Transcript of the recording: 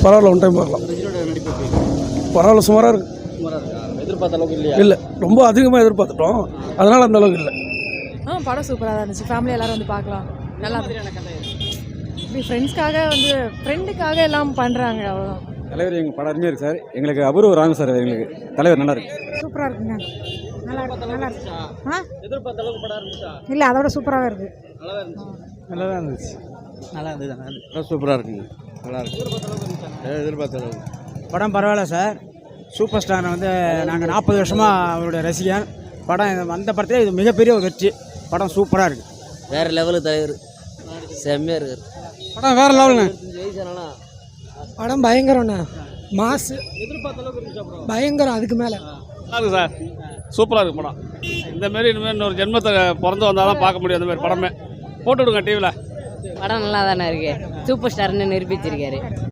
பரவாயில்ல, one time பார்க்கலாம். பரவாயில்ல, சுமாராக இருக்குது. எதிர்பார்த்த அளவுக்கு இல்லையா? இல்லை, ரொம்ப அதிகமாக எதிர்பார்த்துட்டோம், அதனால் அந்த அளவுக்கு இல்லை. படம் சூப்பராக தான் இருந்துச்சு. ஃபேமிலி எல்லாரும் வந்து பார்க்கலாம். நல்லா இப்படி ஃப்ரெண்டுக்காக எல்லாம் பண்ணுறாங்க, அவ்வளோதான். தலைவர் எங்கள் படம் அருமையாக இருக்குது சார். எங்களுக்கு அபூர்வ ராம சார். எங்களுக்கு தலைவர் நல்லா இருக்கு. சூப்பராக இருக்குங்க. நல்லா இருக்கு. எதிர்பார்த்த அளவுக்கு படம் இருந்துச்சா? இல்லை, அதோட சூப்பராகவே இருக்குது. நல்லா தான் இருந்துச்சு. நல்லா இருந்தது. சூப்பராக இருக்குங்க. நல்லா இருக்கு. எதிர்பார்த்த அளவுக்கு படம் பரவாயில்ல சார். சூப்பர் ஸ்டார் நாங்கள் 40 வருஷமாக அவருடைய ரசிகன். படம் அந்த படத்தில் இது மிகப்பெரிய ஒரு வெற்றி. படம் சூப்பராக இருக்குது. வேறு லெவலு தலைவர், செம்மையாக இருக்குது. படம் வேறு லெவலுங்க. படம் பயங்கரம்ண்ணா, மாசு, எதிர்பார்த்த அளவுக்கு இருந்துச்சா? பயங்கரம். அதுக்கு மேலே நல்லா இருக்குது சார். சூப்பராக இருக்குது படம். இந்தமாரி இனிமேல் இன்னொரு ஜென்மத்தை பிறந்து வந்தால் தான் பார்க்க முடியும். அந்தமாரி படமே போட்டு விடுங்க டிவியில். படம் நல்லா தானே இருக்கு. சூப்பர் ஸ்டார்னு நிரூபிச்சிருக்காரு.